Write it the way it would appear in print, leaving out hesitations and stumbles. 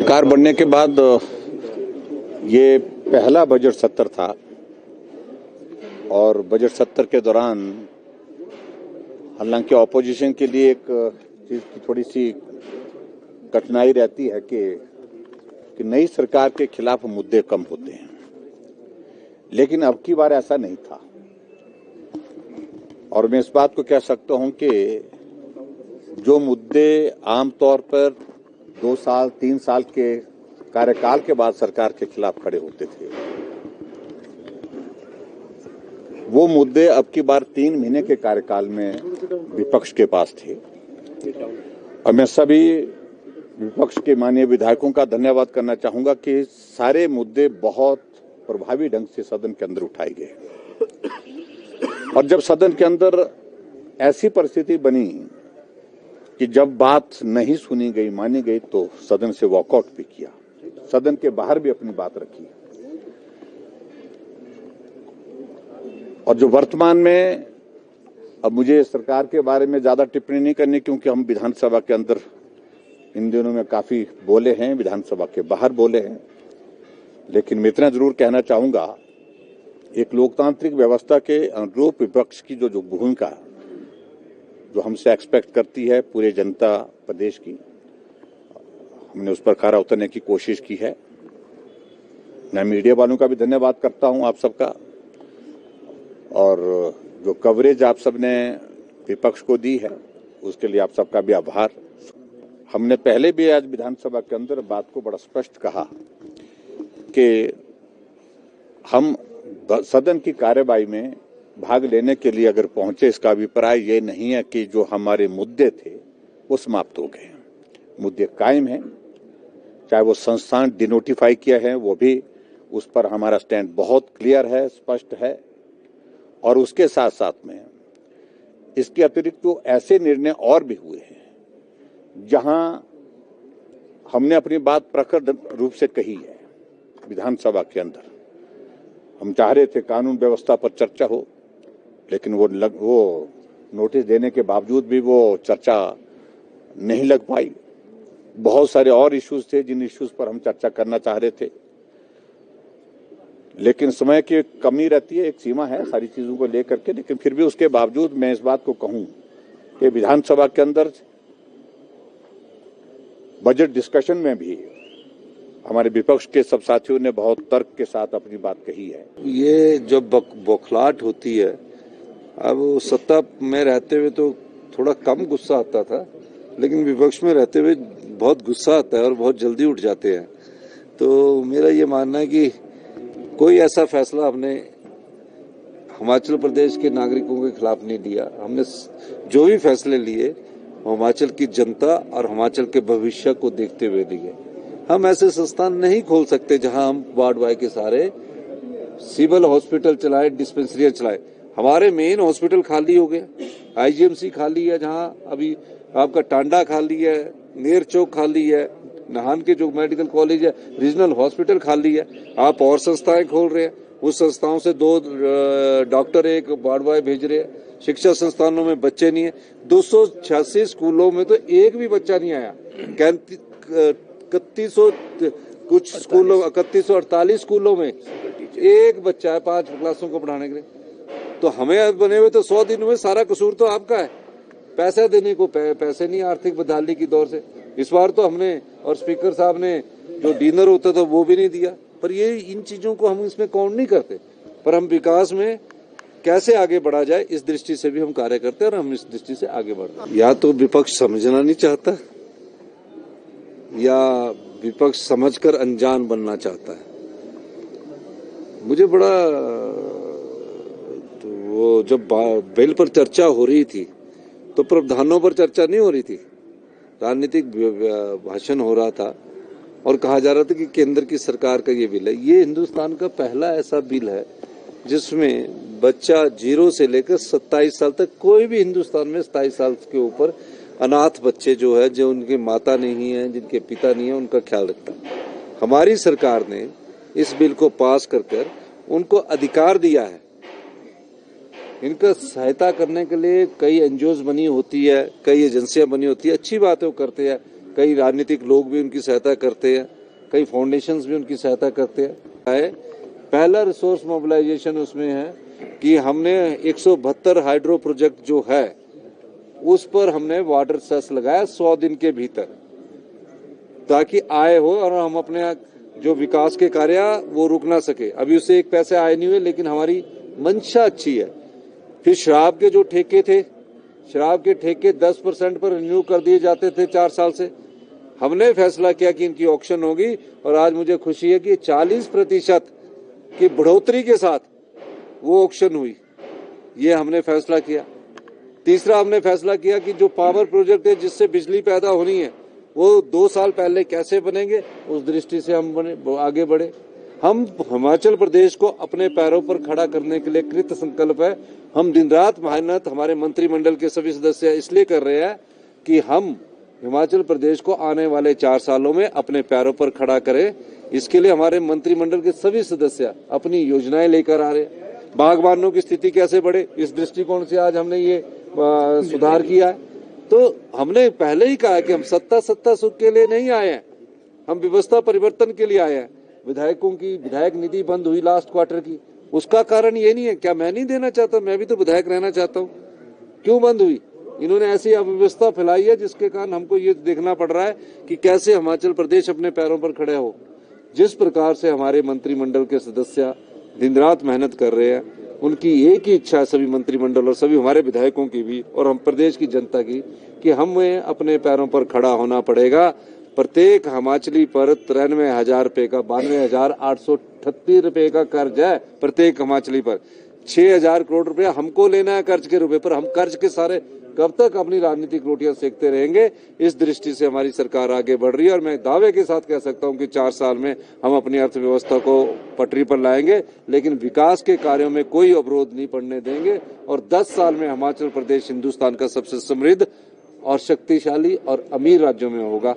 सरकार बनने के बाद ये पहला बजट सत्र था और बजट सत्र के दौरान हालांकि ऑपोजिशन के लिए एक चीज की थोड़ी सी कठिनाई रहती है कि नई सरकार के खिलाफ मुद्दे कम होते हैं, लेकिन अब की बार ऐसा नहीं था। और मैं इस बात को कह सकता हूं कि जो मुद्दे आमतौर पर 2 साल 3 साल के कार्यकाल के बाद सरकार के खिलाफ खड़े होते थे, वो मुद्दे अब की बार 3 महीने के कार्यकाल में विपक्ष के पास थे। और मैं सभी विपक्ष के माननीय विधायकों का धन्यवाद करना चाहूंगा कि सारे मुद्दे बहुत प्रभावी ढंग से सदन के अंदर उठाए गए। और जब सदन के अंदर ऐसी परिस्थिति बनी कि जब बात नहीं सुनी गई, मानी गई, तो सदन से वॉकआउट भी किया, सदन के बाहर भी अपनी बात रखी। और जो वर्तमान में, अब मुझे सरकार के बारे में ज्यादा टिप्पणी नहीं करनी क्योंकि हम विधानसभा के अंदर इन दिनों में काफी बोले हैं, विधानसभा के बाहर बोले हैं, लेकिन मैं इतना जरूर कहना चाहूंगा, एक लोकतांत्रिक व्यवस्था के अनुरूप विपक्ष की जो भूमिका जो हमसे एक्सपेक्ट करती है पूरे जनता प्रदेश की, हमने उस पर खरा उतरने की कोशिश की है। मैं मीडिया वालों का भी धन्यवाद करता हूं आप सबका, और जो कवरेज आप सबने विपक्ष को दी है उसके लिए आप सबका भी आभार। हमने पहले भी आज विधानसभा के अंदर बात को बड़ा स्पष्ट कहा कि हम सदन की कार्यवाही में भाग लेने के लिए अगर पहुंचे, इसका अभिप्राय ये नहीं है कि जो हमारे मुद्दे थे वो समाप्त हो गए। मुद्दे कायम हैं, चाहे वो संस्थान डिनोटिफाई किया है, वो भी उस पर हमारा स्टैंड बहुत क्लियर है, स्पष्ट है। और उसके साथ साथ में इसके अतिरिक्त तो ऐसे निर्णय और भी हुए हैं जहां हमने अपनी बात प्रखर रूप से कही है। विधानसभा के अंदर हम चाह रहे थे कानून व्यवस्था पर चर्चा हो, लेकिन वो नोटिस देने के बावजूद भी वो चर्चा नहीं लग पाई। बहुत सारे और इश्यूज थे जिन इश्यूज पर हम चर्चा करना चाह रहे थे, लेकिन समय की कमी रहती है, एक सीमा है सारी चीजों को लेकर के। लेकिन फिर भी उसके बावजूद मैं इस बात को कहूं कि विधानसभा के अंदर बजट डिस्कशन में भी हमारे विपक्ष के सब साथियों ने बहुत तर्क के साथ अपनी बात कही है। ये जब बौखलाहट होती है, अब सत्ता में रहते हुए तो थोड़ा कम गुस्सा आता था, लेकिन विपक्ष में रहते हुए बहुत गुस्सा आता है और बहुत जल्दी उठ जाते हैं। तो मेरा ये मानना है कि कोई ऐसा फैसला हमने हिमाचल प्रदेश के नागरिकों के खिलाफ नहीं लिया। हमने जो भी फैसले लिए हिमाचल की जनता और हिमाचल के भविष्य को देखते हुए लिए। हम ऐसे संस्थान नहीं खोल सकते जहां हम वार्ड वाई के सारे सिविल हॉस्पिटल चलाए, डिस्पेंसरियां चलाए। हमारे मेन हॉस्पिटल खाली हो गए, आईजीएमसी खाली है, जहां अभी आपका टांडा खाली है, नेर चौक खाली है, नाहन के जो मेडिकल कॉलेज है, रीजनल हॉस्पिटल खाली है। आप और संस्थाएं खोल रहे हैं, उस संस्थाओं से 2 डॉक्टर एक वार्ड बॉय भेज रहे हैं। शिक्षा संस्थानों में बच्चे नहीं है। 286 स्कूलों में तो एक भी बच्चा नहीं आया। 3100 कुछ स्कूलों 3148 स्कूलों में एक बच्चा है 5 क्लासों को पढ़ाने के लिए। तो हमें बने हुए तो 100 दिनों में सारा कसूर तो आपका है। पैसे देने को पैसे नहीं, आर्थिक बदहाली की दौर से इस बार तो हमने, और स्पीकर साहब ने जो डिनर होता था वो भी नहीं दिया। पर ये इन चीजों को हम इसमें काउंट नहीं करते, पर हम विकास में कैसे आगे बढ़ा जाए इस दृष्टि से भी हम कार्य करते हैं और हम इस दृष्टि से आगे बढ़ते हैं। या तो विपक्ष समझना नहीं चाहता या विपक्ष समझकर अनजान बनना चाहता है। मुझे बड़ा तो वो जब बिल पर चर्चा हो रही थी तो प्रावधानों पर चर्चा नहीं हो रही थी, राजनीतिक भाषण हो रहा था और कहा जा रहा था कि केंद्र की सरकार का ये बिल है। ये हिंदुस्तान का पहला ऐसा बिल है जिसमें बच्चा 0 से लेकर 27 साल तक, कोई भी हिंदुस्तान में 27 साल के ऊपर अनाथ बच्चे जो है, जो उनकी माता नहीं है, जिनके पिता नहीं है, उनका ख्याल रखता है। हमारी सरकार ने इस बिल को पास कर उनको अधिकार दिया है। इनका सहायता करने के लिए कई एनजीओज बनी होती है, कई एजेंसियां बनी होती है, अच्छी बात है वो करते हैं। कई राजनीतिक लोग भी उनकी सहायता करते हैं। कई फाउंडेशंस भी उनकी सहायता करते हैं। पहला रिसोर्स मोबिलाइजेशन उसमें है कि हमने 172 हाइड्रो प्रोजेक्ट जो है उस पर हमने वाटर सेस लगाया 100 दिन के भीतर, ताकि आय हो और हम अपने जो विकास के कार्य वो रुक ना सके। अभी उससे एक पैसे आए नहीं हुए, लेकिन हमारी मंशा अच्छी है। फिर शराब के जो ठेके थे, शराब के ठेके 10% पर रिन्यू कर दिए जाते थे 4 साल से। हमने फैसला किया कि इनकी ऑक्शन होगी और आज मुझे खुशी है कि 40% की बढ़ोतरी के साथ वो ऑक्शन हुई। ये हमने फैसला किया। तीसरा हमने फैसला किया कि जो पावर प्रोजेक्ट है जिससे बिजली पैदा होनी है वो 2 साल पहले कैसे बनेंगे, उस दृष्टि से हम आगे बढ़े। हम हिमाचल प्रदेश को अपने पैरों पर खड़ा करने के लिए कृत संकल्प है। हम दिन रात मेहनत हमारे मंत्रिमंडल के सभी सदस्य इसलिए कर रहे हैं कि हम हिमाचल प्रदेश को आने वाले 4 सालों में अपने पैरों पर खड़ा करें। इसके लिए हमारे मंत्रिमंडल के सभी सदस्य अपनी योजनाएं लेकर आ रहे हैं। बागबानों की स्थिति कैसे बढ़े, इस दृष्टिकोण से आज हमने ये सुधार किया है। तो हमने पहले ही कहा कि हम सत्ता सुख के लिए नहीं आए हैं, हम व्यवस्था परिवर्तन के लिए आए हैं। विधायकों की विधायक निधि बंद हुई लास्ट क्वार्टर की, उसका कारण ये नहीं है क्या मैं नहीं देना चाहता, मैं भी तो विधायक रहना चाहता हूँ। क्यों बंद हुई? इन्होंने ऐसी अव्यवस्था फैलाई है जिसके कारण हमको ये देखना पड़ रहा है कि कैसे हिमाचल प्रदेश अपने पैरों पर खड़े हो। जिस प्रकार से हमारे मंत्रिमंडल के सदस्य दिन रात मेहनत कर रहे हैं, उनकी एक ही इच्छा है, सभी मंत्रिमंडल और सभी हमारे विधायकों की भी और हम प्रदेश की जनता की, कि हमें अपने पैरों पर खड़ा होना पड़ेगा। प्रत्येक हिमाचली पर 93,000 रुपए का 92,838 रुपए का कर्ज है प्रत्येक हिमाचली पर। 6,000 करोड़ रुपया हमको लेना है कर्ज के रुपए पर। हम कर्ज के सारे कब तक अपनी राजनीतिक रोटियां सेकते रहेंगे? इस दृष्टि से हमारी सरकार आगे बढ़ रही है और मैं दावे के साथ कह सकता हूं कि 4 साल में हम अपनी अर्थव्यवस्था को पटरी पर लाएंगे, लेकिन विकास के कार्यों में कोई अवरोध नहीं पड़ने देंगे। और 10 साल में हिमाचल प्रदेश हिंदुस्तान का सबसे समृद्ध और शक्तिशाली और अमीर राज्यों में होगा।